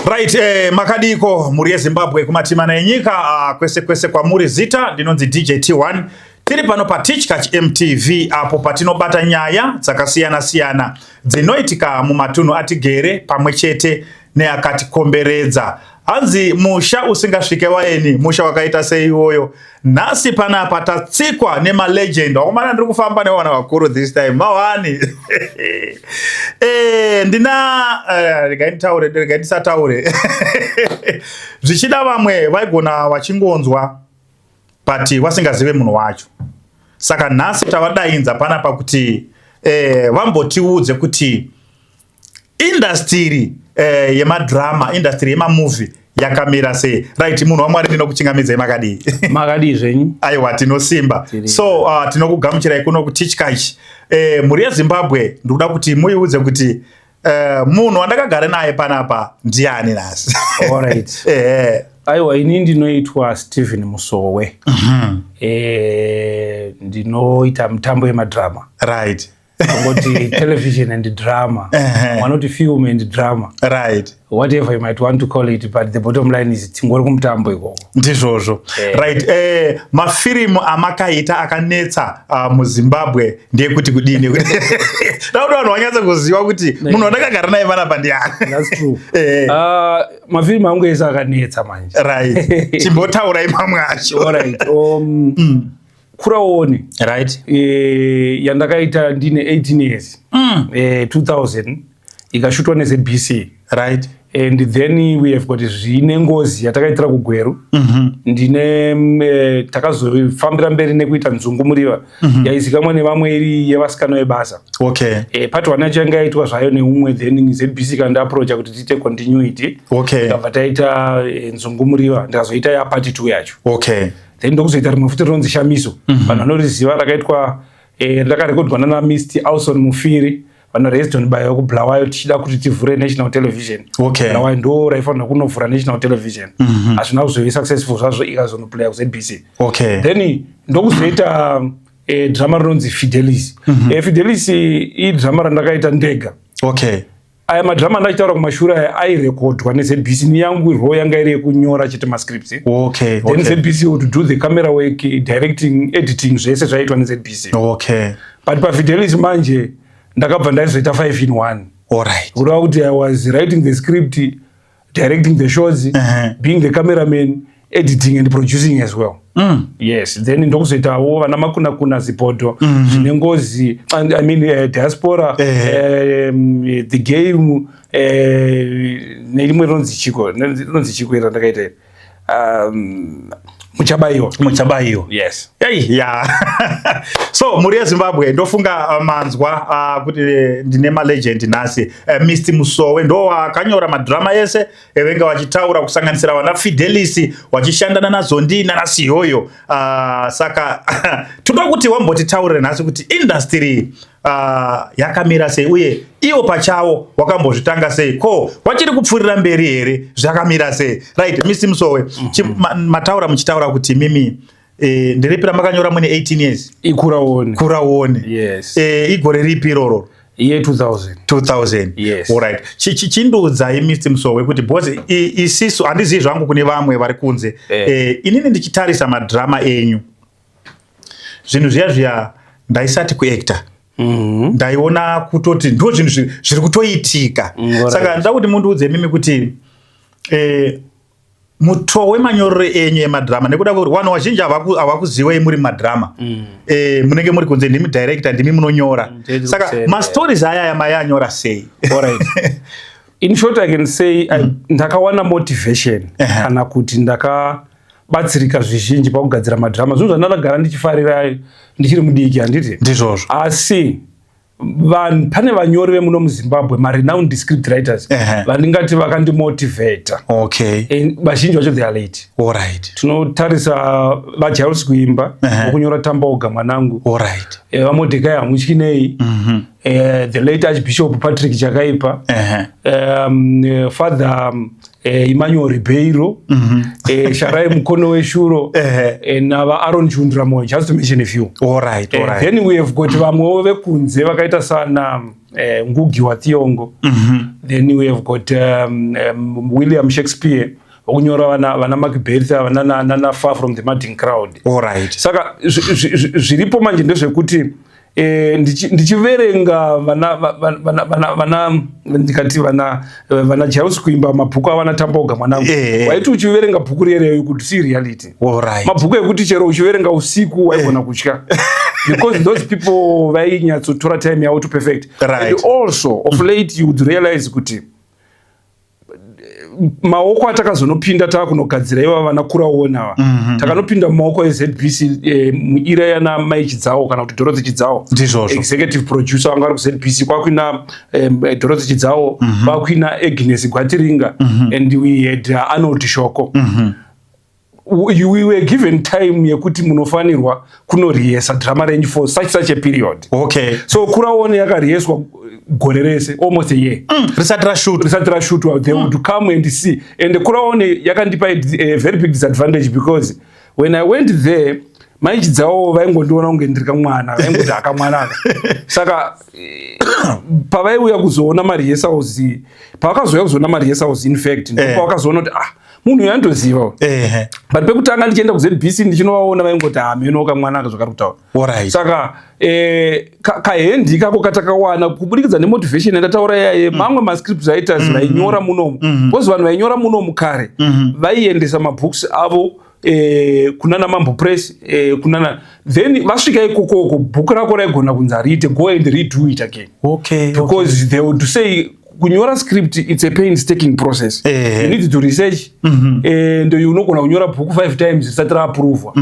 Right, makadiko muri yeZimbabwe kumatima enyika kwese kwa muri zita ndinonzi DJ T1 tiri pano pa Teachkach MTV apo patinobata nyaya dzakasiyana dzinoitika mumatunhu atigere pamwechete neakatikomberedza. Anzi musha usingasvike waeni musha wakaita sei iwoyo. Nasi panapa tatsikwa nema legend wakomana ndiri kufamba nevana vakuru this time mawani. Ndina regaindisataure zvichida vamwe vaigona vachingonzwa but vasingazive munhu wacho. Saka nhasi tavadainza panapa kuti vambotiudze kuti industry yemadrama, industry yemamovie yakamira sei. Right, munhu waMwari ndinokuchingamidzai makadii zvenyu. Aiwa, tinosimba. So tinokugamuchirai kuno kuTeachkach. Muri yeZimbabwe ndikuda kuti muiudze kuti munhu wandakagara naye panapa ndiani nhasi. Alright. Aiwa, ini ndinoitwa Stephen Musowe. Ndinoita mutambo yemadrama. Right. Ngoti television and drama. Wanoti film and drama. Right. Whatever you might want to call it, but the bottom line is tingori kumutambo ikoko. Ndizvozvo. Right. Mafirimu amakaita akanetsa muZimbabwe ndeyekuti kudini. Ndakuti vanhu vanyatsa kuziva kuti munhu wandakagara naye panapa ndiani. That's true. Mafirimu angu ese akanetsa manje. Right. Chimbotaurai mamwe acho. Alright. Kuraoni. Right. Yandakaita ndine 18 years. 2000 ikashutwa neZBC. Right. And then we have got zvine ngozi yatakaitira kuGweru. Ndine takazofambira mberi nekuita Nzungumuriva. Yaizikamwa nevamwe iri yevasikana vebasa. Okay. Part 1 yacho yanga yaitwa zvayo neumwe, then ZBC kanda approach kuti tiite continuity. Okay. Ndabva taita Nzungumuriva ndikazoita ya part 2 yacho. Okay. Then ndokuzoita rimwe futi rinonzi Shamiso. Vanhu vanoriziva rakaitwa rakarekodwa nana Mr. Austin Mufiri. Vanhu Reston Bayo kuBulawayo tichida kuti tivhure national television. Okay. Bulawayo ndo raifanira kunovhura national television. Hazvina kuzovi successful zvazvo ikazonoplaya kuZBC. Okay. Then ndokuzoita drama rinonzi Fidelis. Fidelis idrama randakaita ndega. Okay. Aya madrama ndachitaura kumashure airekodwa neZBC niyangu role yanga iri yekunyora chete mascripts. Okay. Then ZBC would do the camera work, directing, editing zvese zvaitwa neZBC. Okay. But paFidelis manje ndakabva ndaizoita 5 in 1. Alright. Kureva kuti I was writing the script, directing the shows, being the cameraman, editing and producing as well. Yes. Then ndokuzoitawo vana makuna zipoto zvine ngozi, I mean diaspora, the game, nerimwe rinonzi chiko randakaita Muchabayiwa. Yes. Yeah. So muri yeZimbabwe ndofunga manzwa kuti ndine malegend nhasi. Mr. Musowe ndo akanyora madrama ese evenga vachitaura kusanganisira vana Fidelis vachishandana naZondi naSiyoyo. Saka toda kuti wambotitaurire nhasi kuti industry yakamira sei uye iwo pachavo wakambozvitanga sei, ko wachiri kupfurira mberi here zvakamira sei. Right, Mr. Musowe, mataura muchitaura kuti mimi ndiripira makanyora mune 18 years. Kuraoni. Yes. Igore ripi iroro? Year 2000. Yes. Alright. Chindudzai Mr. Musowe kuti because isisu handizivi zvangu kune vamwe vari kunze. Inini ndichitarisa madrama enyu. Zvinhu zviya ndaisati kuactor. Ndaiona kutoti ndo zvinhu zviri kutoitika. Saka ndida kuti mundiudze mimi kuti muto wemanyorero enyu emadrama nekuda kuti vanhu vazhinji havakuziwai muri madrama. Munenge muri kunze ndimi director, ndimi munonyora. Saka mastories aya mayanyora sei? Alright. In short, I can say ndakawana motivation kana kuti ndakabatsirika zvizhinji pakugadzira madrama. Zvinhu zvandakagara ndichifarira ndichiri mudiki handiti. Ndizvozvo. Asi pane vanyori vemuno muZimbabwe, renowned script writers, vandingati vakandimotivata. Okay. Vazhinji vacho they are late. Alright. Tinotarisa vaJairus Kuimba vokunyora Tamboga mwanangu. Alright. Vamodhekai Hamutyinei. The late Archbishop Patrick Chakaipa. Father Emmanuel Ribeiro. Sharai Mukono Weshuro. Nava Aaron Chundramoi, just to mention a few. Alright. Then we have got vamwe vekunze vakaita sana Ngugi wa Thiong'o. Then we have got William Shakespeare okunyora vana Macbeth vana Far from the Madding Crowd. All right. Saka zviripo manje ndezvekuti ndichiverenga ndikati vana Jairus kuimba mabhuku avana Tamboga mwanangu. Waiti uchiverenga bhuku rereyo kuti si reality. All right. Mabhuku ekuti chero uchiverenga usiku waigona kutya. Because those people vainyatsotora time yavo to perfect. Right. And also of late you would realize kuti maoko atakazonopinda takunogadzira iva vana kuraona takanopinda mumaoko eZBC muira yana Mai Chidzawo kana kuti Dorothy Chidzawo executive producer wanga ari kuZBC kwakuina Dorothy Chidzawo kwakuina Agnes Gwatiringa and we had Arnold Shoko. We were given time yekuti munofanirwa kunorihesa drama range for such a period. Okay. So kuraona yakariheswa gore rese almost a year. Risati rashoot they would come and see, and kuraona yakandipa a very big disadvantage because when I went there Mai Chidzawo vaingondiona kunge ndiri kamwana vaingoti akamwana saka pavaiuya kuzoona marehearsals pavakazouya kuzoona marehearsals in fact ndipo vakazoona kuti munhu yandoziva but pekutanga ndichienda kuZBC ndichinovaona vaingoti meno kamwana zvakari kutaura. Saka kahendi kako katakawana kubudikidza nemotivation yandataura yaye mamwe mascript writers vainyora munomu because vanhu vainyora munomu kare vaiendesa mabooks avo kunana Mambo Press kunana then vasvika ikoko bhuku rako raigona kunzi riite go and redo it again. Okay. Because they would say kunyora script it's a painstaking process. You need to research and unogona kunyora bhuku 5 times risati raapuruvwa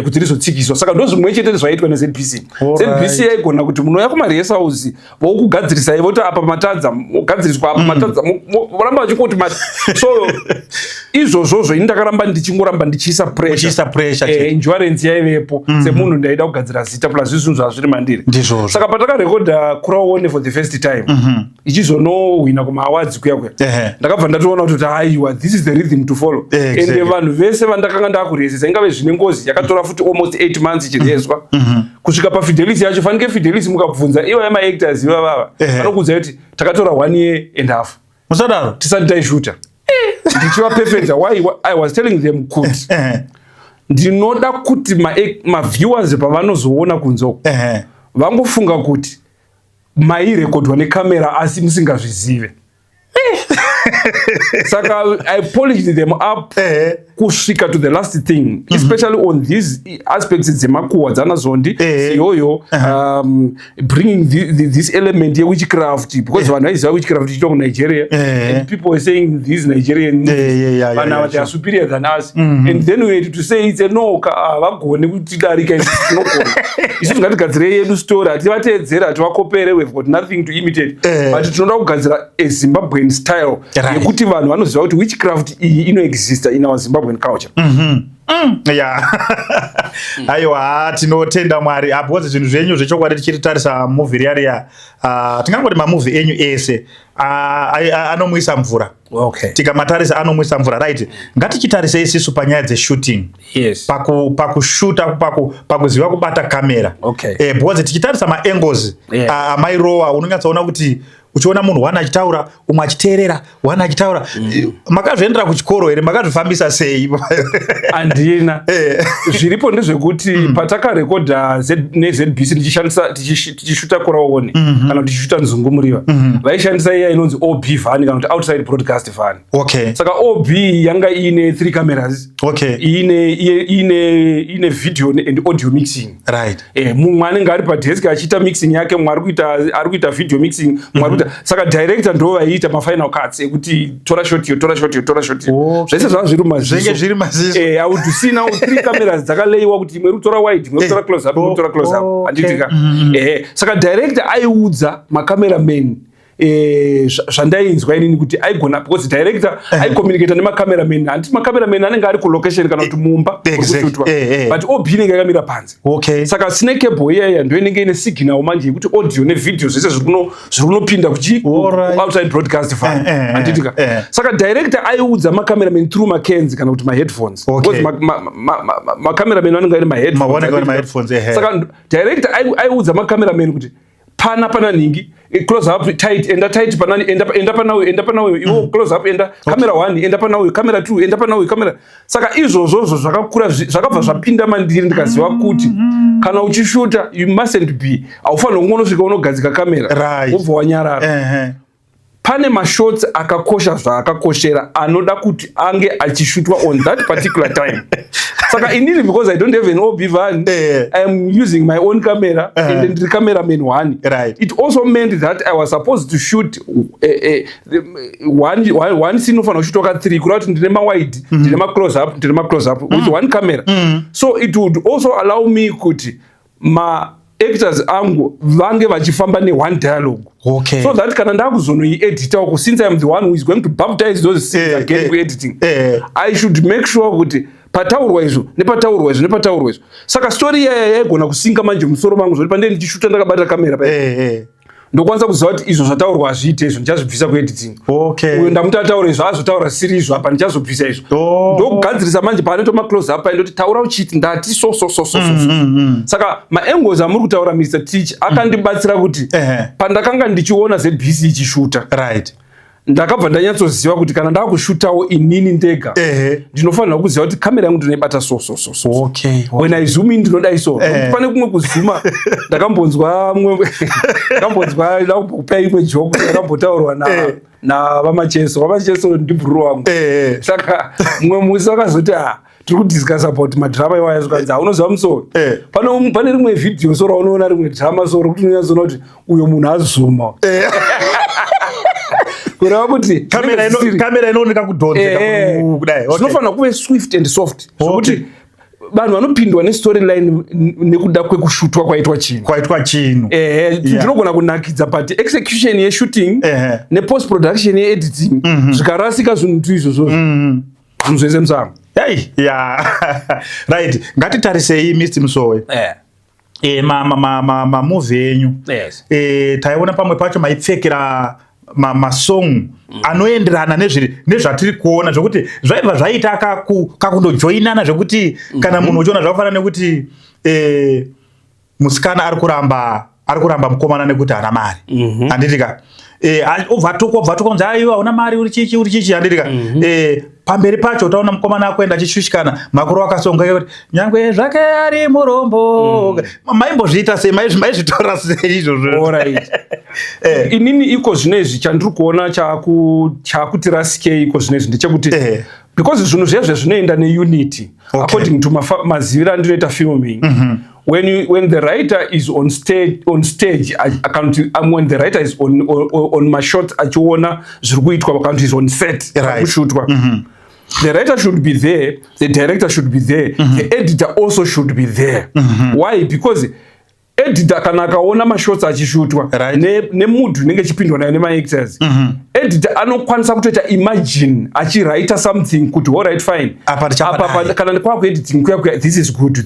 kuti rizotsikiswa. Saka ndozvimwe chete zvaitwa neZBC. ZBC yaigona kuti munouya kumarehearsals vokugadzirisai voti apa matadza mogadziriswa apa matadza voramba vachingoti so izvozvozvo ini ndakaramba ndichingoramba ndichiisa pressure endurance yaivepo semunhu ndaida kugadzira zita plus zvinhu zvazviri mandiri. Saka patakarekodha Kuraone for the first time ichizonowina kumaawards kuya ndakabva ndatoona kuti aiwa this is the rhythm to follow. And vanhu vese vandakanga ndakurehesesa ingave zvine ngozi yakatora futi almost 8 months ichireheswa kusvika paFidelis yacho. Fanike Fidelis mukabvunza ivo maactors ivavava vanokuudza kuti takatora 1 year and half musadaro tisati taishuta ndichiva perfecta. Why I was telling them kuti ndinoda kuti maviewers pavanozoona kunzoko vangofunga kuti mairekodwa nekamera asi musingazvizive. Saka I polished them up kusvika to the last thing, especially on these aspects dzemakuwa dzana zondi iyoyo bringing this element ye witchcraft because vanhu vaiziva witchcraft ichito kuNigeria and people were saying these Nigerian vanhu they are superior than us and then we had to say it's a no vagone kutidarika tinogona isu tingatigadzire yedu story hativateedzera hativakopere we've got nothing to imitate but tinoda kugadzira a Zimbabwean style yekuti vanhu vanoziva kuti witchcraft iyi inoexista in our Zimbabwean culture. Aiwa tinotenda Mwari because zvinhu zvenyu zvechokwadi tichiritarisa movie riya tingangoti mamovie enyu ese anomwisa mvura. Tikamatarisa anomwisa mvura right. Ngatichitarise isisu panyaya dzeshooting. Pakushuta pakuziva kubata kamera. Because tichitarisa maangles amairowa unonyatsaona kuti uchiona munhu wana achitaura umwe achiteerera wana achitaura makazviendera kuchikoro here makazvifambisa sei? Andina zviripo ndezvekuti patakarekodha neZBC tichishuta Kuraone kana kuti tichishuta Nzungumuriva vaishandisa iya inonzi OB van kana kuti outside broadcast van. Saka OB yanga ine 3 cameras ine video and audio mixing. Mumwe anenge ari padesk achiita mixing yake, mumwe ari kuita video mixing, saka director ndo vaiita mafinal cuts ekuti tora shot yo zvese zvava zviri maziso autusina 3 cameras dzakaleiwa kuti imwe rutora wide imwe rutora close up imwe rutora close up anditika saka director aiudza macameraman zvandainzwa inini kuti aigona because director aicommunicate nemacameraman handiti macameraman anenge ari kulocation kana kuti mumba kushutwa but OB inenge yakamira panze. Saka sine cable iyaya ndo inenge ine signal manje yekuti audio nevideo zvese zvikunopinda outside broadcast fan handitika. Saka director aiudza macameraman through macans kana kuti maheadphones because macameraman anenge ane maheadphones. Saka director aiudza macameraman kuti pana ningi close up tight panani enda panawe iwo close up enda camera 1 enda panawe camera 2 enda panawe camera saka izvozvo zvakakura zvakabva zvapinda mandiri ndikaziva kuti kana uchishuta you mustn't be aufanira kungonosvika unogadzika camera wobva wanyarara. Pane mashots akakosha zvaakakoshera anoda kuti ange achishutwa on that particular time. Saka inini, because I don't have an OB van, I am using my own camera and the cameraman 1. It also meant that I was supposed to shoot one scene of an shoot 3 crowd in the wide, the close up with one camera. So it would also allow me kuti ma actors angu vange vachifamba ne1 dialogue. So that kana ndakuzonoiedita since I am the one who is going to baptize those scenes again with editing, I should make sure kuti pataurwa izvo nepataurwa izvo. Saka story yaigona kusinga manje musoro mangu zvoti pande ndichishuta ndakabata kamera pa ndokwanisa kuziva kuti izvo zvataurwa hazviite izvo ndichazobvisa kuediting. Uyo ndamuti ataura izvo azotaura siri izvo apa ndichazobvisa izvo. Ndokugadzirisa manje paanoita maclose up aindoti taura uchiti ndati so. Saka maangles amuri kutaura Mr. Teach akandibatsira kuti pandakanga ndichiona ZBC ichishuta ndakabva ndanyatsoziva kuti kana ndakushutawo inini ndega ndinofanira kuziva kuti kamera yangu ndinoibata so. When I zoom in ndinodai so. Pane kumwe kuzuma ndakambonzwa kupa imwe joke ndakambotaurwa navamacheso ndibhuru wangu. Saka mumwe musi akazoti tiri kudiscuss about madrama iwaya zvikanzi unoziva musoro pane rimwe vhidhiyo soro unoona rimwe drama soro kuti unonyatsoona kuti uyo munhu azuma kureva kuti kamera inooneka kudhonzeka kudai. Zvinofanira kuve swift and soft zvokuti vanhu vanopindwa nestoryline nekuda kwekushutwa kwaitwa chinhu. Ndinogona kunakidza but execution yeshooting nepost production yeediting zvikarasika zvinhu izvozvo zvinhu zvese musango. Right, ngatitarisei Mr. Musowe mamovie enyu taiona pamwe pacho maipfekera masong anoenderana nezvatiri kuona zvokuti zvaibva zvaita kakundojoinana zvokuti kana munhu uchiona zvakafanana nekuti musikana ari kuramba mukomana nekuti hana mari handitika obva tokonza aiwa una mari uri chichi handitika pamberi pacho utaona mukomana akuenda achishushikana makuru akasonga kuti nyangwe zvake ari murombo. Maimbozviita sei? Maizvitora sei izvozvo? Inini iko zvinezvi chandiri kuona chakuti rasikei iko zvinezvi ndechekuti because zvinhu zvezve zvinoenda neunity according to maziviro andinoita filming. When the writer is on stage when the writer is on my shot achiona zviri kuitwa akanti is on set kushutwa, the writer should be there, the director should be there, the editor also should be there. Why? Because editor kana akaona mashots achishutwa nemood inenge chipindwa nayo nemaactors, editor anokwanisa kutoita imagine achiraita something kuti all right fine apa kana kwakuediting kuya this is good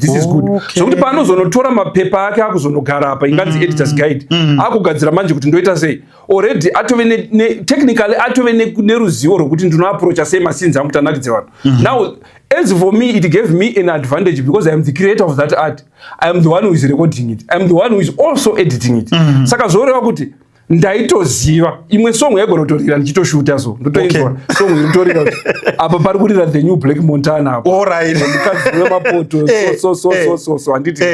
zvokuti paanozonotora mapepa ake akuzonogara apa inganzi editors guide akugadzira manje kuti ndoita sei already atove technically atove neruzivo rwokuti ndinoapproacha sei mascenes angu kuti anakidze vanhu. Now as for me, it gave me an advantage because I am the creator of that art. I am the one who is recording it. I am the one who is also editing it. Saka zoreva kuti ndaitoziva imwe song yagonotorira ndichitoshuta so ndotoinzwa song inotorira kuti apa pari kurira the new Black Montana apo ndikadzi wemapoto so handiti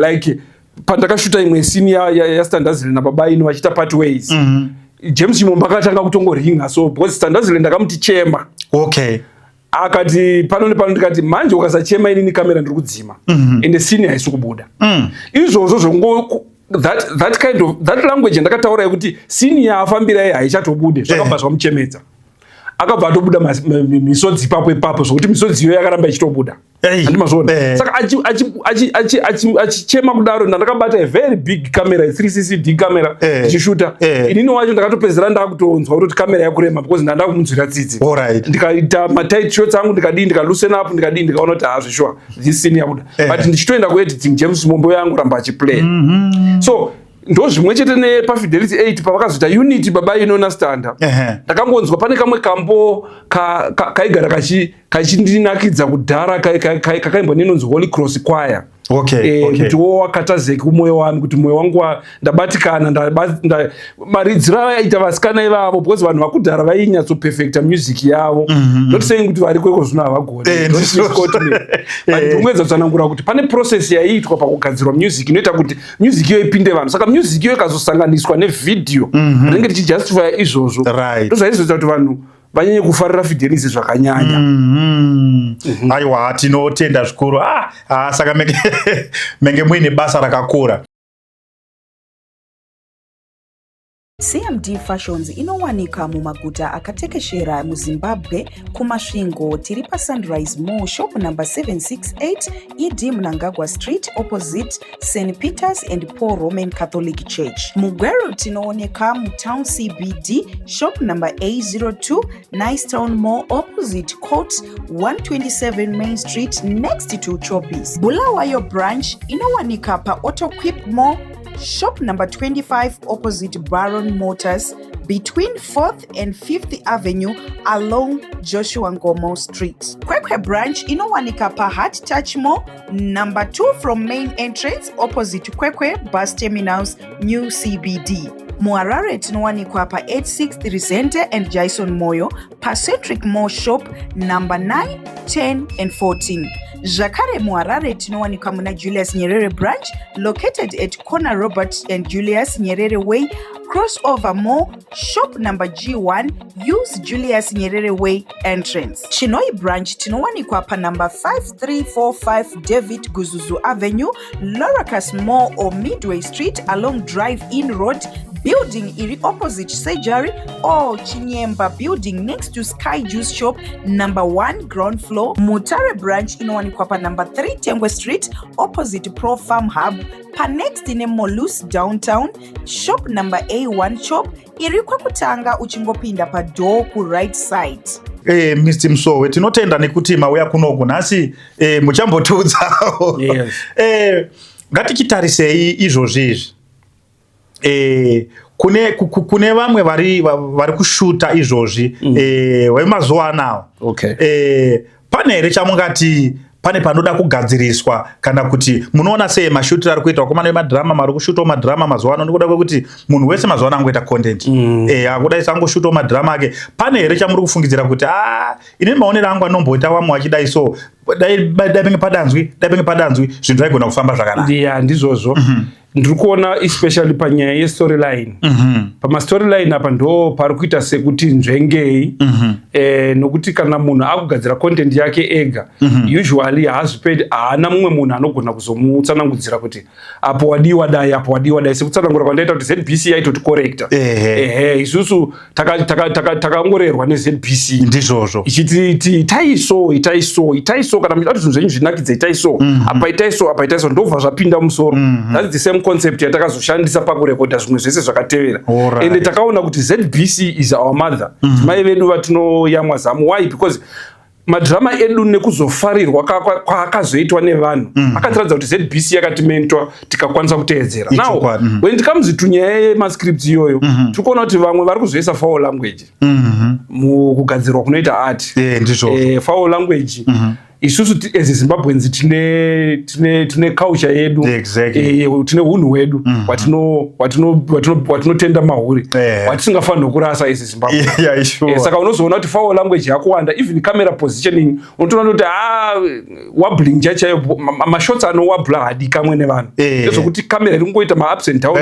like pandakashuta imwe scene yaStandazile nababa ino vachita pathways, James Chimomba akatanga kutongoringa so because Standazile ndakamuti chema akati pano nepano ndikati manje ukasachema inini kamera ndiri kudzima ende scene haisi kubuda. Izvozvo zvongo that language ndakataura yekuti scene yaafambira haichatobudi zvakabva zvamuchemedza akabva atobuda misodzi ipapo zvokuti misodzi iyo yakaramba ichitobuda handimazvona. Saka achichema kudaro ndakabata a very big camera 3CCD camera ichishuta inini wacho ndakatopedzera ndakutonzwa kuti kamera yakurema because ndanda kumunzwira tsitsi ndikaita matight shots angu ndikalusen up ndikaona kuti hazvishuwa this scene yabuda but ndichitoenda kuediting James Mombo yangu ramba achiplay. So ndo zvimwe chete nepafidelity 8 pavakazoita unity baba inona standa ndakangonzwa pane kamwe kambo kaigara kachindinakidza kudhara kakaimbwa nenonzi Holy Cross Choir kuti wakatazeki kumwoyo wami, kuti mwoyo wangu ndabatikana, maridziro aita vasikana ivavo, because vanhu vakudhara vainyatsoperfecta music yavo. Not saying kuti vari kweko zvino havagoni, ndongwedza kutsanangura kuti pane process yaiitwa pakugadzirwa music inoita kuti music iyo ipinde vanhu. Saka music iyo ikazosanganiswa nevidheo rinenge richijustify izvozvo, ndozvaizoita kuti vanhu vanyanye kufarira Fidelise zvakanyanya. Aiwa, tinotenda zvikuru. Saka menge muine basa rakakura. CMD Fashions inowanika mumaguta akatekeshera muZimbabwe, kumasvingo tiri paSunrise Mall, shop number 768 ED Mnangagwa Street, opposite St. Peter's and Paul Roman Catholic Church. Mugweru tinooneka mutown CBD, shop number A02 Nice Town Mall, opposite Court 127 Main Street, next to Choppies. Bulawayo branch inowanika pa Autoquip Mall, shop number 25 opposite Baron Motors, between 4th and 5th Avenue along Joshua Ngomo Street. Kwekwe branch inowanika pa Heart Touch Mall, number 2 from main entrance opposite Kwekwe bus terminals, new CBD. Muharare tinowanikwa pa 86 Risente and Jason Moyo, Pacific Mall shop number 9, 10 and 14. Zvakare muHarare tinowanikwa muna Julius Nyerere branch, located at corner Robert and Julius Nyerere Way, crossover mall, shop number G1, use Julius Nyerere Way entrance. Chinoi branch tinowanikwa pa number 5345 David Guzuzu Avenue, Loracas Mall or Midway Street along Drive-In Road, building iri opposite surgery, or Chinyemba building next to Sky Juice Shop, number 1 ground floor. Mutare branch inowanikwa pa number 3 Tengwe Street, opposite Pro Farm Hub, pa next ine Molus downtown, shop number A1 shop, iri kwakutanga uchingopinda pa door ku right side. Mr. Msowe, tinotenda nekuti mauya kunoku nhasi muchambotudzawo. Yes. Ngatichitarisei izvozvizvi. Kune vamwe vari kushuta izvozvi vemazuva anawo. Pane here chamungati pane panoda kugadziriswa, kana kuti munoona sei mashutiro ari kuitwa komana vemadhirama mari kushuta madhirama mazuva ano, nekuda kwekuti munhu wese mazuva ano angoita content akuda sangoshuta madhirama ake. Pane here chamuri kufungidzira kuti ine maonero angu anomboita vamwe vachidai so dai penge padanzwi zvinhu zvaigona kufamba zvakanaka. Ndizvozvo ndiri kuona especially panyaya yestoryline. Pamastoryline apa ndo pari kuita sekuti nzvengei, nokuti kana munhu akugadzira content yake ega, usually haana mumwe munhu anogona kuzomutsanangudzira kuti apo wadiwa dai, apo wadiwa dai, sekutsanangura kwandaita kuti ZBC yaitotikorekta. Isusu takangorerwa neZBC ndizvozvo ichiti itaiso kana muchida kuti zvinhu zvenyu zvinakidze itaiso, apa itaiso ndobva zvapinda musoro. That's the same concept yatakazoshandisa pakurekodha zvimwe zvese zvakatevera. Ende takaona kuti ZBC is our mother. Mai vedu vatinoyamwa zamu. Why? Because madhirama edu nekuzofarirwa kwaakazoitwa nevanhu akatiradza kuti ZBC yakatimentwa tikakwanisa kuteedzera. Now when it comes to nyaya yemascripts iyoyo, tiri kuona kuti vamwe vari kuzoisa foul language mukugadzirwa kunoita art. Foul language isusu as Zimbabweans tine culture yedu, tine hunhu hwedu watinotenda mahuri, watisingafanira kurasa as Zimbabwe. Saka unozoona kuti foul language yakuwanda, even camera positioning unotoona kuti wobbling chacho, mashots anowobbla hadi kamwe nevanhu, ndokuti camera iri kungoita ma-ups and down,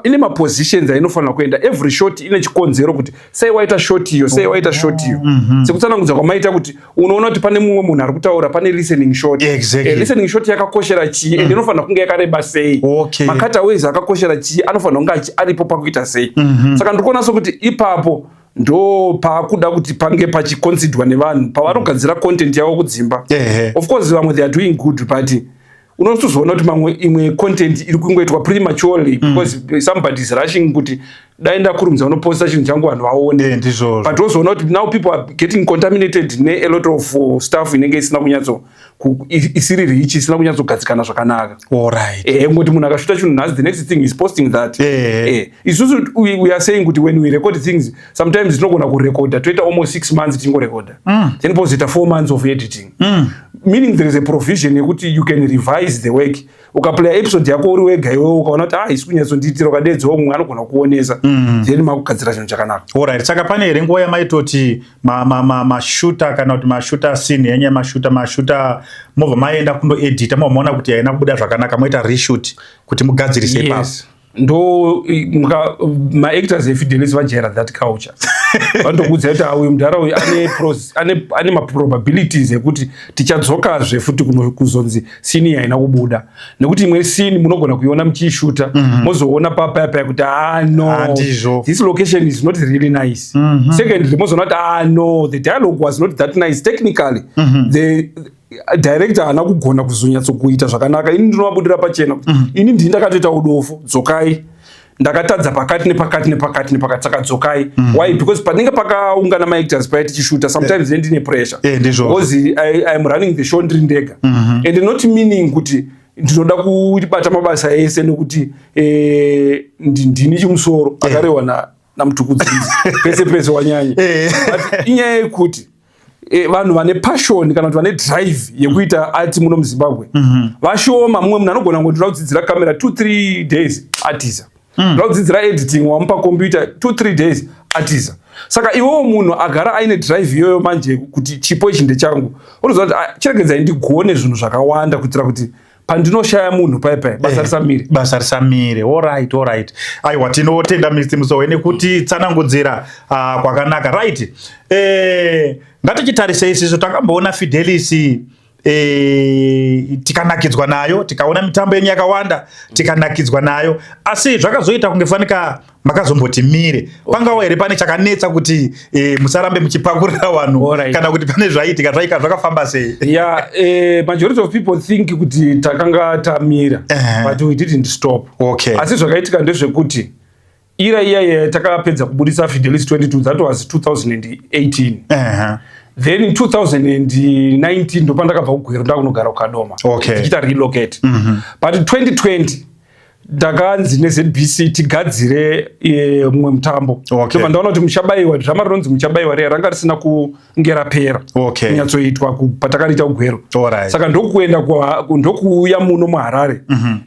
ine ma-positions ainofanira kuenda. Every shot ine chikonzero kuti sei waita shot iyo, sei waita shot iyo. Sekutsanangudza kwamaita kuti unoona kuti pane mumwe munhu ari kutaura, pane listening shot. Listening shot yakakoshera chii, ende inofanira kunge yakareba sei, makataways akakoshera chii, anofanira kunge aripo pakuita sei. Saka ndikuona sokuti ipapo ndo paakuda kuti pange pachiconsiderwa nevanhu pavanogadzira content yavo kudzimba. Of course vamwe they are doing good, but unotozoona kuti imwe content iri kungoitwa prematurely because somebody is rushing kuti dai ndakurumidza unoposta chinhu changu vanhu vaone. But wozoona kuti now people are getting contaminated ne a lot of stuff inenge isina kunyatso isiri rich, isina kunyatsogadzikana zvakanaka. Ngoti munhu akashuta chinhu nhasi, the next thing is posting that. Isusu we are saying kuti when we record things, sometimes tinogona kurecorda toita almost 6 months tingorecorda, then pozoita 4 months of editing. meaning there is a provision yekuti you can revise the work. Ukaplaya episode yako uri wega iwewe ukaona kuti isi kunyatsondiitira ukadedzawo mumwe anogona kuonesa then makugadzira chinhu chakanaka. Alright, saka pane here nguva yamaitoti mashuta kana kuti mashuta scene yenye mashuta mobva maenda kundoedita mobva maona kuti haina kubuda zvakanaka moita reshoot kuti mugadzirise ipapo. Yes. Ndo maactors eFidelis vajaira that culture. Vandokuudza kuti uyu mudhara uyu ane maprobabilities ekuti tichadzokazve futi kuzonzi scene haina kubuda, nekuti imwe scene munogona kuiona muchiishuta mozoona papaya kuti no, this location is not really nice. Secondly, mozoona kuti no, the dialogue was not that nice technically. The director haana kugona kuzonyatsokuita zvakanaka. Ini ndinovabudira pachena kuti ini ndini ndakatoita udofu, dzokai, ndakatadza pakati nepakati saka dzokai. Why? Because panenge pakaungana maactors paya tichishuta sometimes then ndine pressure because I am running the show ndiri ndega, and not meaning kuti ndinoda kubata mabasa ese nekuti ndini chimusoro akarehwa namutukudzinzi pese wanyanya. But inyaya yekuti vanhu vane passion kana kuti vane drive yekuita art muno muZimbabwe vashoma. Mumwe munhu anogona kungotora kudzidzira kamera 2-3 days atiza, kudzidzira editing wamupa computer 2-3 days atiza. Saka iwewo munhu agara aine drive iyoyo manje kuti chipo ichi ndechangu, unoziva kuti chiregedzai ndigone zvinhu zvakawanda kuitira kuti pandinoshaya munhu paipai basa risamire. Alright. Aiwa, tinotenda Mr. Musowe nekuti tsanangudzira kwakanaka. Right. Ngatichitarise isiso takamboona Fidelis tikanakidzwa nayo, tikaona mitambo yenyu yakawanda tikanakidzwa nayo, asi zvakazoita kungefanika makazomboti mire. Pangawa here pane chakanetsa kuti musarambe muchipakurira vanhu kana kuti pane zvaitika zvaika zvakafamba sei? Majority of people think kuti takanga tamira, but we didn't stop. Okay. Asi zvakaitika ndezvekuti iya takapedza kubudisa Fidelis 22, that was 2018. Then in 2019 ndo pandakabva kugwero ndakunogara kuKadoma. Tichita relocate. But 2020 ndakanzi neZBC tigadzire mumwe mutambo. Ndobva ndaona kuti muchabayiwa drama rinonzi muchabayiwa ranga risina kunge rapera kunyatsoitwa patakariita kugwero. Saka ndokuuya muno muHarare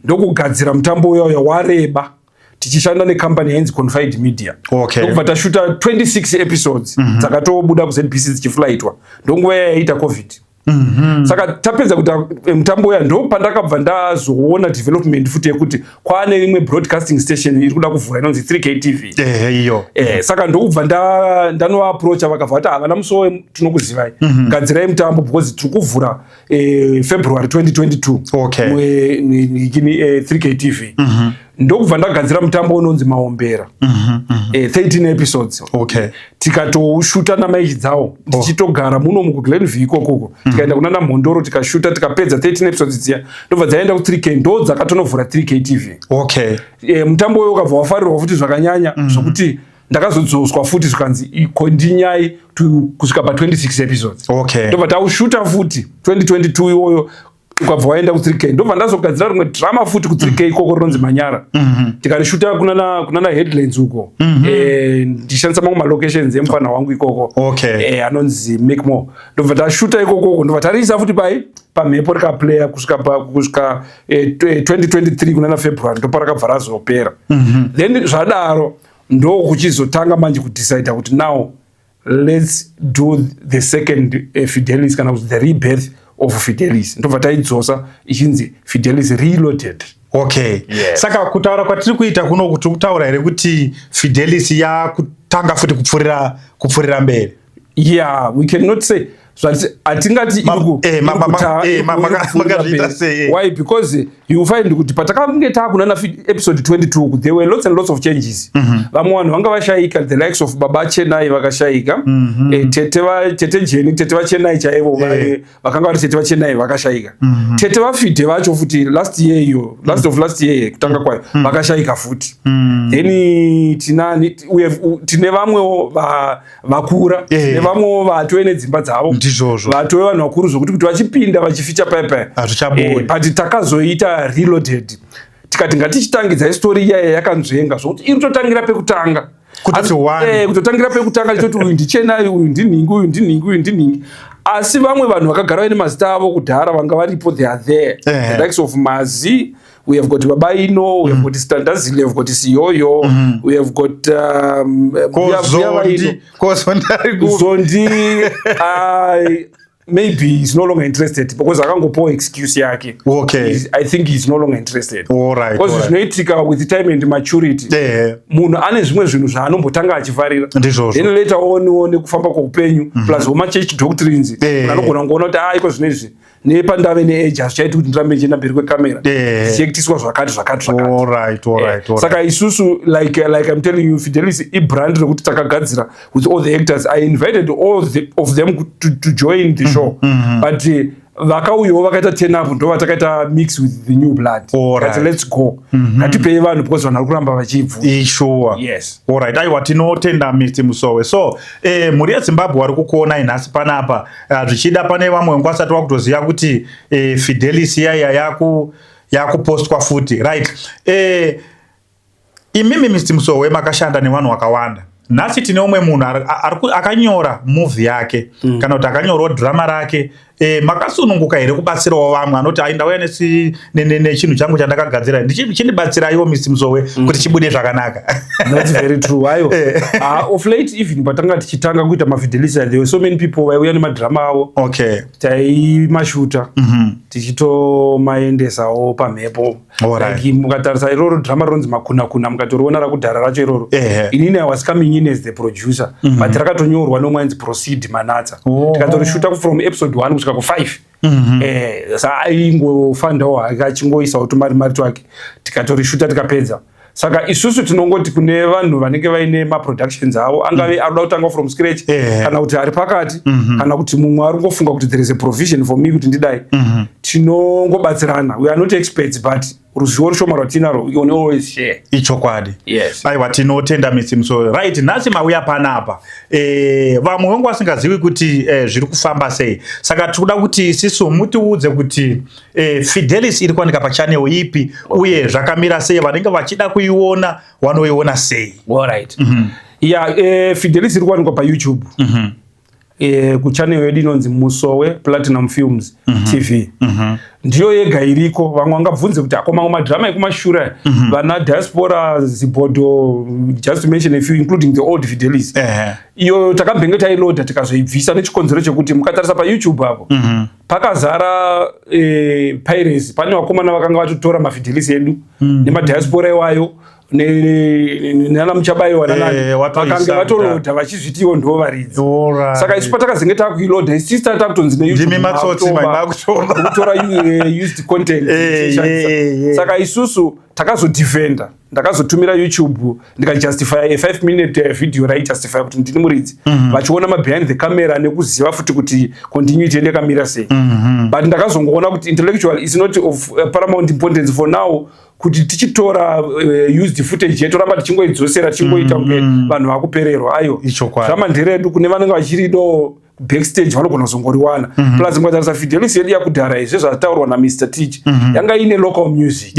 ndokugadzira mutambo uyoyo wareba tichishanda nekambani yainzi Confide Media. Ndokubva tashuta 26 episodes dzakatobuda kuZBC dzichifulaitwa ndonguva yaita COVID. Saka tapedza kuti mutambo uya ndo pandakabva ndazoona development futi yekuti kwane imwe broadcasting station iri kuda kuvhura inonzi 3K TV. Saka ndokubva ndanoapproacha vakabva vati havana Musowe tinokuzivai, gadzirai mutambo because tiri kuvhura February 2022 3K TV. Ndokubva ndagadzira mutambo unonzi Maombera 13 episodes. Tikatoshuta namaichi dzawo tichitogara muno mukuGlenview ikoko tikaenda kuna naMhondoro tikashuta tikapedza 13 episodes dziya ndobva dzaenda ku3K ndo dzakatonovhura 3K TV. Mutambo uyo ukabva wafarirwa futi zvakanyanya zvokuti ndakazodzoswa futi zvikanzi kondinyai kusvika pa26 episodes. Ndobva taushuta futi 2022 iwoyo ukabva waenda ku3K ndobva ndazogadzira rimwe drama futi ku3K ikoko rinonzi Manyara. Tikarishuta kunana Headlands uko. Ndishandisa mamwe malocations emufana wangu ikoko anonzi Make More. Ndobva tashuta ikoko ndobva tariisa futi pamhepo rikaplaya kusvika 2023 kunana February ndoparakabva razopera. Then zvadaro ndo kuchizotanga manje kudecide kuti now let's do the second Fidelis kana kuti the rebirth of Fidelis. Ndobva taidzosa ichinzi Fidelis Reloaded. Saka kutaura kwatiri kuita kuno kuti kutaura here kuti Fidelis yakutanga futi kupfurira mberi. We cannot say atingati why, because you find kuti patakange takunana episode 22 there were lots and lots of changes. Vamwe vanhu vanga vashaika, the likes of Baba Chenai vakashaika, tete Jeni, tete vaChenai chaivo vakanga vari tete vaChenai vakashaika, tete vaFide vacho futi last of last year kutanga kwayo vakashaika futi. Then tine vamwewo vakura, tine vamwewo vatove nedzimba dzavo, vatove vanhu vakuru zvokuti kuti vachipinda vachificha paipai but takazoita Reloaded tikati ngatichitangidza story iya yakanzvenga zvokuti iri kutotangira pekutanga kutotangira pekutanga chitoti uyu ndiChenai, uyu ndinhingi, uyu ndinhingi, uyu ndinhingi asi vamwe vanhu vakagara vaine mazita avo kudhara vanga varipo, they are there. The likes of Mazi, we have got Babaino, we have got Standazile, we have got Siyoyo, we have got Zondi. Maybe he's no longer interested because I can't go poor excuse yake. Okay. I think he's no longer interested. All right. Because zvinoitika with the time and maturity. Munhu ane zvimwe zvinhu zvanombotanga achifarira. Then later on kufamba kweupenyu plus homa church doctrines. Anogona kuona kuti iko zvinezvi nepandave neage hazvichaiti kuti ndirambe ndichienda mberi kwekamera tichektiswa zvakati. All right. Saka isusu like I'm telling you, Fidelis ibrand rekuti takagadzira with all the actors. I invited all of them to join the show. But vakauyawo vakaita 10 up ndo vatakaita mix with the new blood. Let's go. Ngatipei vanhu because vanhu vari kuramba vachibvuma. Sure. Yes. All right. Aiwa tinotenda Mr. Musowe. So muri yeZimbabwe vari kukuona inhasi panapa zvichida pane vamwe vasati vakutoziva kuti Fidelis yaya yakupostwa futi. Right. Imimi Mr. Musowe makashanda nevanhu vakawanda. Nhasi tine umwe munhu akanyora movie yake kana kuti akanyora drama rake. Makasununguka here kubatsirawo vamwe anoti ndauya nechinhu changu chandakagadzira chindibatsiraiwo Mr. Musowe kuti chibude zvakanaka. That's very true. Ayo. Of late even patanga tichitanga kuita maFidelis, there were so many people vaiuya nemadrama avo. Okay. Taimashuta. Tichitomaendesawo pamhepo. Like mukatarisa iroro drama ronzi Makuna mukatoriona rakudhara racho iroro. Inini I was coming in as the producer. But rakatonyorwa nomwe anzi Proceed Manatsa. Tikatorishuta from episode 1 kusvika ku5. Saingofandawo hake achingoisawo tumari twake tikatorishuta tikapedza. Saka isusu tinongoti kune vanhu vanenge vaine maproductions avo angave arikuda kutanga from scratch kana kuti ari pakati kana kuti mumwe ari kungofunga kuti there is a provision for me kuti ndidai, tinongobatsirana. We are not experts but ruzivo rushoma rwatinaro we can always share. Ichokwadi. Yes. Aiwa tinotenda Mr. Musowe. Right, nhasi mauya panapa vamwe vangu vasingazivi kuti zviri kufamba sei. Saka tikuda kuti isisu mutiudze kuti Fidelis iri kuwanika pachannel ipi uye zvakamira sei, vanenge vachida kuiona vanoiona sei. All right. Fidelis iri kuwanikwa paYouTube. Kuchannel yedu inonzi Musowe Platinum Films TV. Ndiyo yega iriko. Vamwe vangabvunze kuti akoma madrama ekumashure vana Diaspora, Zibodo, just to mention a few including the old Fidelis. Iyo takabhenge tailoda tikazoibvisa nechikonzero chekuti mukatarisa paYouTube apo pakazara piracy. Pane vakomana vakanga vatotora maFidelis edu nemadiaspora iwayo nana Muchabayo wananani vakanga vatoloda vachizvitiwo ndo varidzi. Saka isu patakazenge takuiloda isusu takutonzi nekutora used content. Saka isusu takazodefenda, ndakazotumira YouTube ndikajustify a 5-minute video raijustify kuti ndini muridzi vachiona behind the camera nekuziva futi kuti continuity yedu yakamira sei. But ndakazongoona kuti intellectual is not of paramount importance for now kuti tichitora used footage yetu ramba tichingoidzosera tichingoita kunge vanhu vakupererwa. Ayo drama nderedu kune vanenge vachirido backstage vanogona kuzongoriwana. Plus mukatarisa Fidelis yedu yakudhara izvo zvataurwa naMr. Teach yanga ine local music.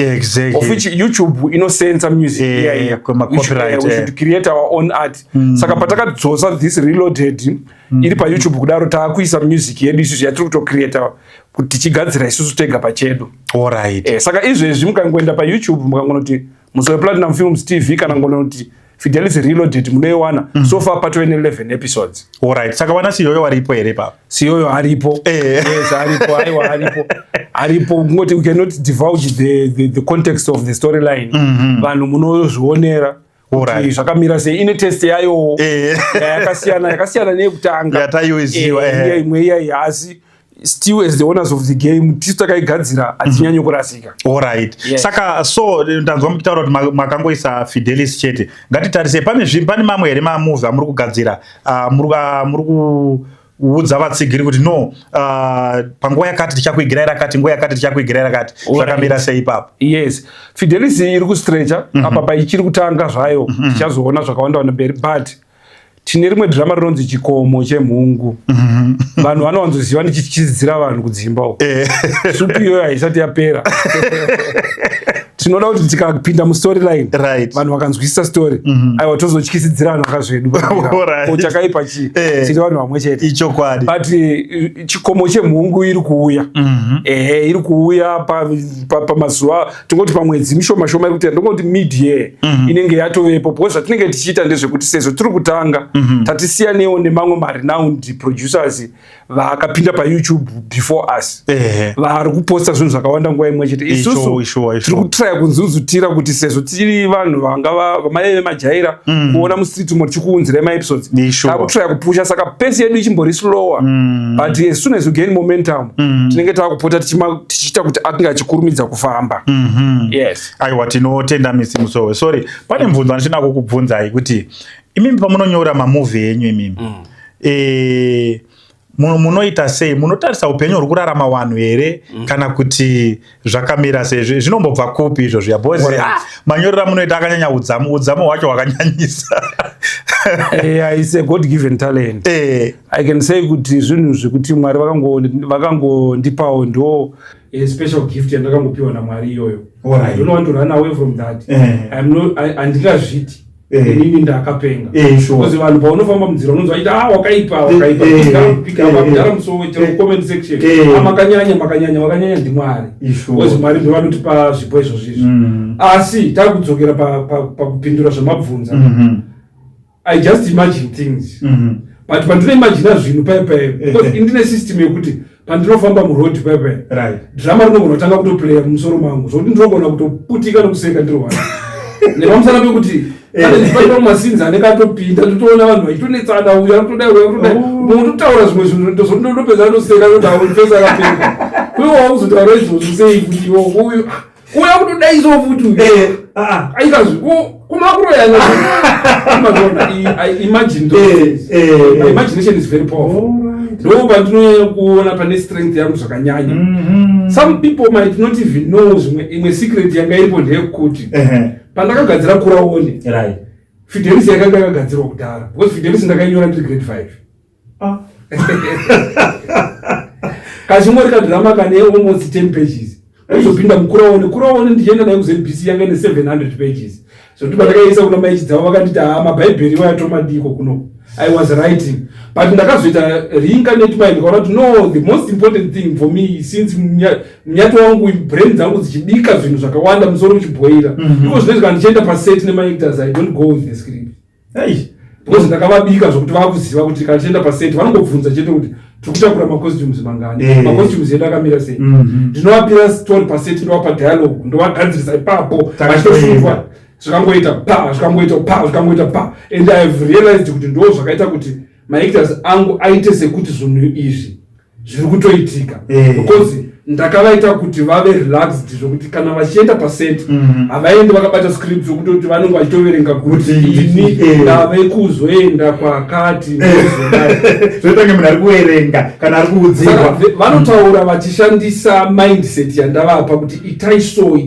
Of which YouTube inosensa music. We should create our own art. Saka patakadzosa this reloaded iri paYouTube kudaro taakuisa music yedu isusu yatiri kutocreata kuti tichigadzira isusu tega pachedu. All right. Saka izvezvi mukangoenda paYouTube mukangona kuti Musowe Platinum Films TV kana ngona kuti Fidelis Reloaded munoiwana. So far pato 11 episodes. All right. Saka wana Siyoyo waripo here papa. Siyoyo haripo. Yes, haripo. Aiwa haripo. Haripo ngoti we cannot divulge the context of the storyline. Vanhu munozvionera. Alright. Zvakamira sei ine test yayo. Yakasiyana nekutanga. Yatayoziwa. Imwe iya asi still as the owners of the game tisu takaigadzira hatinyanyo kurasika. All right. Yes. Saka so ndanzwa mukitaura kuti makangoisa Fidelis chete. Ngatitarise pane mamwe here mamovie amuri kugadzira muri kuudza vatsigiri kuti no panguva yakati tichakuigirai rakati, nguva yakati tichakuigirai rakati. Zvakamira sei ipapo? Yes. Fidelis iri kustretcha apa paichiri kutanga zvayo tichazoona zvakawanda mberi but tine rimwe drama rinonzi Chikomo chemhungu. Vanhu vanowanzoziva ndichidzidzira vanhu kudzimba uko. Supu iyoyo haisati yapera. tinoda kuti tikapinda mustoryline Right. vanhu vakanzwisisa story aiwa tozotyisidzira vanhu vakazvedu Alright. chakaipa chii tiri vanhu vamwe chete ichokwadi but chikomo chemhungu iri kuuya iri kuuya pamazuva tingoti pamwedzi mishoma shoma iri kuita ndongoti mid-year inenge yatovepo because zvatinenge tichiita ndezvekuti sezvo tiri kutanga tatisiyanewo nemamwe marenowned producers vakapinda paYouTube before us vari kuposta zvinhu zvakawanda nguva imwe chete isusu tiri kutraya kunzunzutira kuti sezvo tiri vanhu vamaive majaira kuona mustreet umo tichikuunzira maepisodes takutraya kupusha saka pesi yedu ichimbori slower but as soon as you gain momentum tinenge takupota tichiita kuti atinge achikurumidza kufamba yes aiwa tinotenda Mr. Musowe. Sorry, pane mvunzo andichina kukubvunzai kuti imimi pamunonyora mamovie enyu imimi munoita sei, munotarisa upenyu huri kurarama vanhu here kana kuti zvakamira sei, zvinombobva kupi izvo zviya because manyorera munoita akanyanya udzamu hwacho hwakanyanyisa. It's a God given talent. I can say kuti zvinhu zvekuti Mwari vakangondipawo ndo a special gift yandakangopiwa naMwari iyoyo. I don't want to run away from that. Andingazviti inini ndakapenga because vanhu paunofamba munzira unonzwa achiti wakaipa pika pakudara Musowe comment section makanyanya ndiMwari because Mwari ndo vanotipa zvipo izvo zvizvi asi takudzokera pakupindura zvamabvunza I just imagine things but pandinoimagina zvinhu paipai because indine system yekuti pandinofamba muroad paipai drama rinogona kutanga kutoplaya mumusoro mangu zvokuti ndinogona kutoputika nokuseka ndiri wani nepamusana pekuti ane ndifanira masinzi anenge atopinda totoona vanhu vachitonetsana uyu arikutodai mumwe totaura zvimwe zvinhu ndozvondopedza atoseka totaurifesa akapenga uye wakuzotaura izvozvo sei kuti iwo uyu uya kutodai izvo futi uyu aikazvi kumakuroyanya imagination is very powerful ndo pandinonyanya kuona pane strength yangu zvakanyanya some people might not even know imwe secret yanga iripo ndeyekuti pandakagadzira Kuraone Fidelis yakanga yakagadzirwa kudhara because Fidelis ndakainyora ndiri grade 5 kachimori kadhirama kane almost 10 pages uzopinda Kuraone ndichienda nayo kuZBC yanga ine 700 pages so ndipandakaisa kuna maichi dzavo vakanditi mabhaibheri wayatomadiko kuno I was writing but ndakazoita reincarnate mind ndikaona kuti no, the most important thing for me since mnyato wangu brain dzangu dzichibika zvinhu zvakawanda musoro uchibhoira iko zvinezvi kana ndichienda paset nemaactors I don't go with the script because ndakavabika zvokuti vakuziva kuti kana ndichienda paset vanongobvunza chete kuti tikutakura macostumes mangani macostumes edu akamira sei ndinovapira story paset ndovapa dialogue ndovagadzirisa ipapo vachitoshuva zvikangoita pa and I have realized kuti ndo zvakaita kuti maactors angu aite sekuti zvinhu izvi zviri kutoitika because ndakavaita kuti vave relaxed zvokuti kana vachienda paset havaendi vakabata script zvokuti vanenge vachitoverenga kuti ini ndave kuzoenda kwakati zvotange munhu ari kuverenga kana ari kuudzirwa vanotaura vachishandisa mindset yandavapa kuti itai so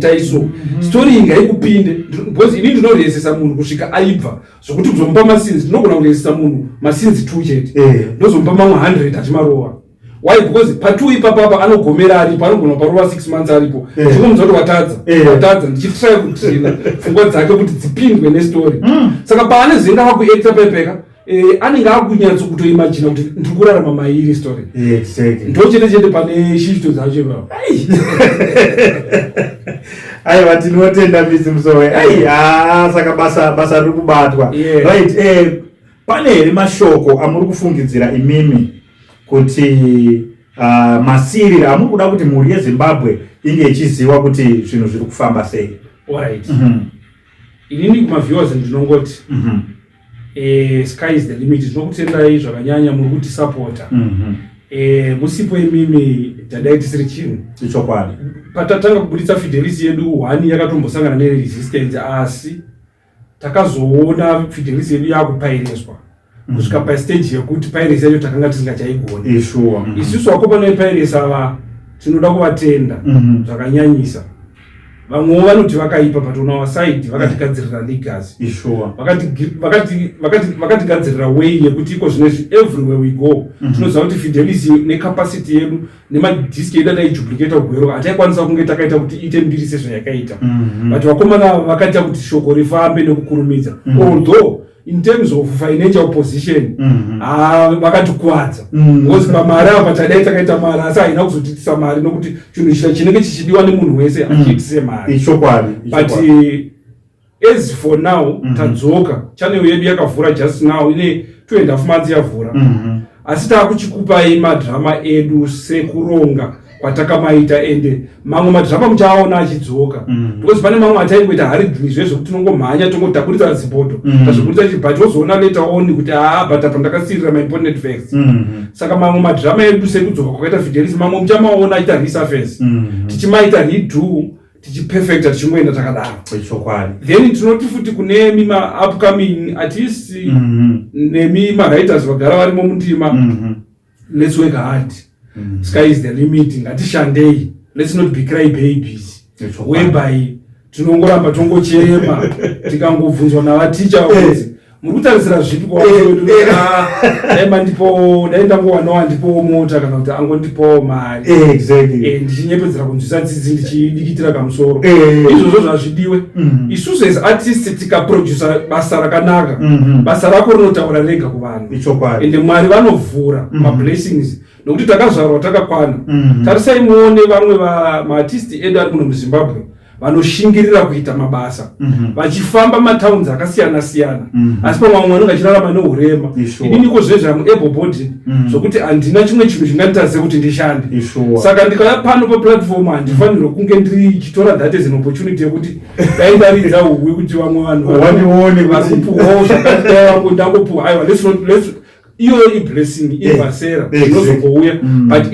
story iyi ngaikupinde because ini ndinorezesa munhu kusvika aibva zvokuti kuzomupa masinzi ndinogona kurezesa munhu masinzi 2 chete ndozomupa mamwe 100 achimarova. Why? Because patu ipapa anogomera aripo anogona parova 6 months aripo chinomunza kuti watadza ndichitry kutrina pfungwa dzake kuti dzipindwe nestory saka paanozoenda vakuacta pepeka anenge akunyatso kutoimagina kuti ndiri kurarama mairi story ndo chete pane shifto dzacho ipapo aiwa tinotenda Mr. Musowe saka basa riri kubatwa right. Pane here mashoko amuri kufungidzira imimi kuti masiriro amuri kuda kuti mhuri yeZimbabwe inge ichiziva kuti zvinhu zviri kufamba sei? Alright. Inini kumaviewers ndinongoti sky is the limit. Zvinokutendai zvakanyanya muri kuti supporta. Musipo imimi tadai tisiri chinhu. Ichokwadi. Patatanga kubuditsa Fidelis yedu 1 yakatombosangana neresistance asi takazoona Fidelis yedu yakupaireswa. Kusvika pastage yekuti piracy yacho takanga tisingachaigona. Isusu wako pano piracy ava tinoda kuvatenda zvakanyanyisa. vamwe vanoti vakaipa but on our side vakatigadzirira legacy vakatigadzirira way yekuti iko zvinezvi everywhere we go tinoziva kuti Fidelis necapacity yedu nemadhiski edu ataiduplicata kugwero hataikwanisa kunge takaita kuti iite mbiri sezvayakaita but vakomana vakaita kuti shoko rifambe nekukurumidza although in terms of financial position vakatikwadza because pamari apa tadai takaita mari asi haina kuzotitisa mari nokuti chinhu chinenge chichidiwa nemunhu wese achiitise mari but as for now tadzoka channel yedu yakavhura just now ine 2.5 months yavhura asi taakuchikupai madhirama edu sekuronga kwatakamaita ende mamwe madhirama muchaona achidzoka because pane mamwe ataingoita haridly zvezvokuti tinongomhanya tongotakuridza zipoto tazvikuridza chibhati wozoona later on kuti but apa ndakasirira maimportant facts saka mamwe madhirama edu sekudzoka kwakaita Fidelis mamwe muchamaona aita resurface tichimaita redo tichiperfecta tichingoenda takadaro then tinoti futi kune mima upcoming artists nemima writers vagara varimo mundima let's work hard sky is the limit ngatishandei let's not be cry babies whereby tinongoramba tongochema tikangobvunzwa navaticha kuti muri kutarisira zvipi daindangowanawa ndipowo mota kana kuti angondipowo mari ndichinyepedzera kunzwisa dzidzi ndichidikitira kamusoro izvozvo zvazvidiwe isusu as artist tikaprodusa basa rakanaka basa rako rinotaura rega kuvanhu ende mwari vanovhura mablessings nokuti takazvarwa takakwana tarisai muone vamwe maartisti edu ari muno muZimbabwe vanoshingirira kuita mabasa vachifamba matowns akasiyana siyana asi pamwe vamwe vanenge vachirarama neurema iniko zvezvo am able bodied zvokuti handina chimwe chinhu chinganditarise kuti ndishande saka ndikauya pano paplatform handifanirwa kunge ndichitora that as an opportunity yekuti daindaridza huwi kuti vamwe vanhu varikupuwawo zvakati ndangopuwa aiwa iyo iblessing ibhasera inozongouya but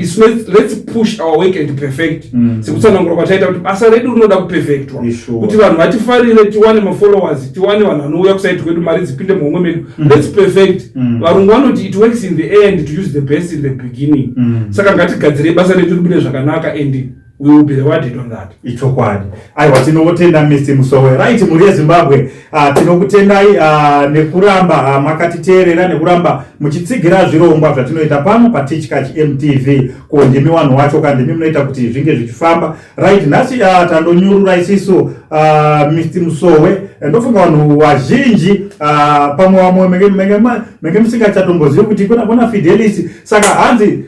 let's push our work and perfect sekutsanangura kwataita kuti basa redu rinoda kuperfectwa kuti vanhu vatifarire tiwane mafollowers tiwane vanhu vanouya kusaiti kwedu mari dzipinde muhomwe medu let's perfect varungu vanoti it works in the end to use the best in the beginning saka ngatigadzire basa redu ribine zvakanaka and we will be rewarded on that. Ichokwadi. Aiwa tinotenda Mr. Musowe. Right muri yeZimbabwe tinokutendai nekuramba makatiteerera nekuramba muchitsigira zvirongwa zvatinoita pano pa Teachkach MTV kundimi wanhu wacho kandi munoita kuti zvinge zvichifamba. Right nhasi tandonyurura isiso Mr. Musowe ndofunga vanhu vazhinji pamwe vamwe menge musingachatombozivi kuti kuna Fidelis saka hanzi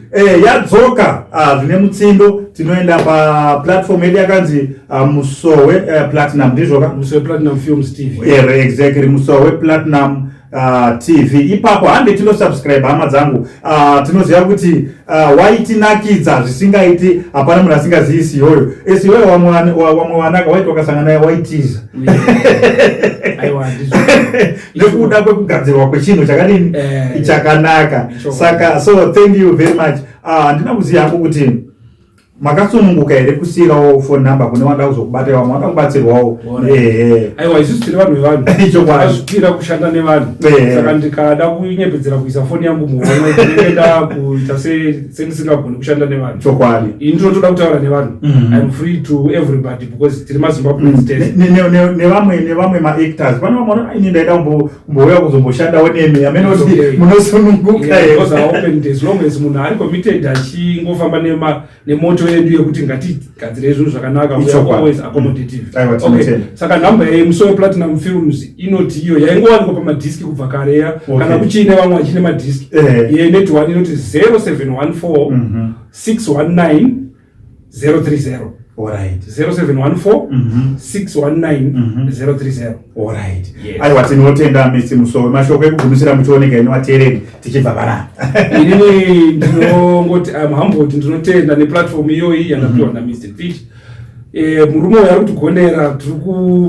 yadzoka zvine mutsindo tinoenda pa platform yedu yakanzi Musowe Platinum ndizvo Musowe Platinum Films TV exactly Musowe Platinum TV ipapo handi tinosubscribe hama dzangu tinoziva kuti waitinakidza zvisingaiti hapana munhu asingaziisi iyoyo esi iwewe wamwe wanaka waiti wakasangana naye waitiza nekuda kwekugadzirwa kwechinhu chakadini chakanaka saka so thank you very much ndina kuziva hangu kuti makasununguka here kusiyirawo phone number kune wanda kuzokubata vamwe vakakubatsirwawo aiwa isusu tiri vanhu vevanhu azvipira kushanda nevanhu saka ndikada kunyepedzera kuisa foni yangu muhomwe ndinenda kuita sendisingagoni kushanda nevanhu chokwadi ini ndinotoda kutaura nevanhu I'm free to everybody because tiri maZimbabweans test nevamwe maactors pane vamwe ini ndaida kumbouya kuzomboshanda nemi amene kuti munosununguka because I open as long as munhu ari committed achingofamba nemoto yedu yekuti ngatigadzire zvinhu zvakanaka we are always accommodative okay saka namba yeMusowe Platinum Films inoti iyo yaingowanikwa pamadhiski kubva kareya kana kuchine vamwe vachine madhiski ye network inoti 0714 619 030 alright 0714 619 030 alright aiwa tinotenda Mr. Musowe mashoko ekugumisira muchioneka ino vateereri tichibva pana inini ndinongoti I'm humbled ndinotenda neplatform iyoyi yandapiwa naMr. Fish murume ari kutigonera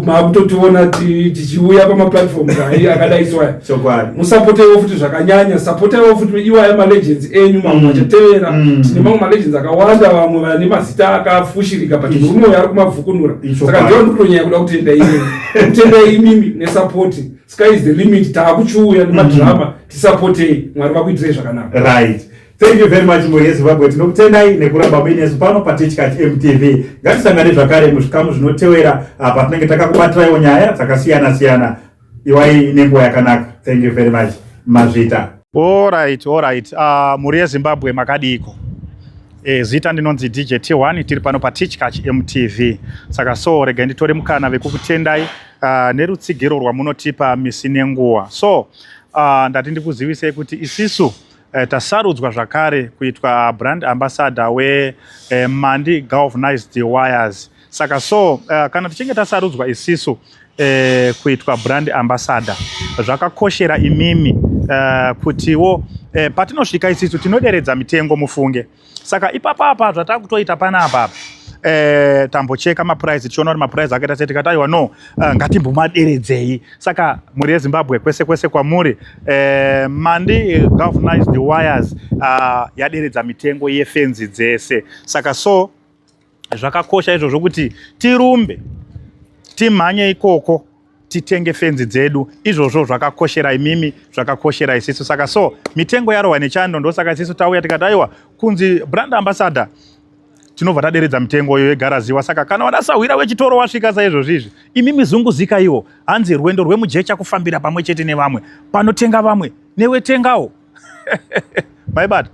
makutotiona tichiuya pamaplatforms akadaiswa musapotewo futi zvakanyanya sapotewo futi iwaya malegends enyu mamwe achatevera tine mamwe malegends akawanda vamwe vane mazita akafushirika but murume ari kumabvukunura saka ndiyo ndikutonyanya kuda kutenda kutendai imimi nesapoti sky is the limit taakuchiuya nemadrama tisapotei mwari vakuitirei zvakanaka right Thank you very much Mhuri yeZimbabwe. Tinokutendai nekuramba muinesu pano paTechCatch MTV. Ngatisangane zvakare muzvikamu zvinotevera patinenge takakubatiraiwo nyaya dzakasiyana-siyana. Iwai nenguva yakanaka. Thank you very much. Mazvita. All right. Mhuri yeZimbabwe makadiko. Zita ndinonzi DJ T1 tiri pano paTechCatch MTV. Saka so regai nditore mukana wekukutendai nerutsigiro rwamunotipa misi nenguva. So ndati ndikuzivisei kuti isisu tasarudzwa zvakare kuitwa brand ambassador we Mandi Galvanized Wires. Saka so kana tichinge tasarudzwa isisu kuitwa brand ambassador zvakakoshera imimi kutiwo patinosvika isisu tinoderedza mitengo mufunge. Saka ipapapa zvatakutoita panapa tambocheka maprice tichiona kuti maprice akaita sei tikati aiwa no ngatimbomaderedzei. Saka Mhuri yeZimbabwe kwese kwamuri Mandi Galvanized Wires yaderedza mitengo yefenzi dzese. Saka so zvakakosha izvozvo kuti tirumbe timhanye ikoko titenge fenzi dzedu. Izvozvo zvakakoshera imimi, zvakakoshera isisu. Saka so mitengo yarohwa nechando, ndosaka isisu tauya tikati aiwa kunzi brand ambassador tinobva taderedza mitengo yo yegaraziwa. Saka kana wadasahwira wechitoro wasvika saizvozvizvi imimi zunguzika iwo hanzi rwendo rwemujecha kufambira pamwe chete nevamwe panotenga vamwe newe tengawo. My bad.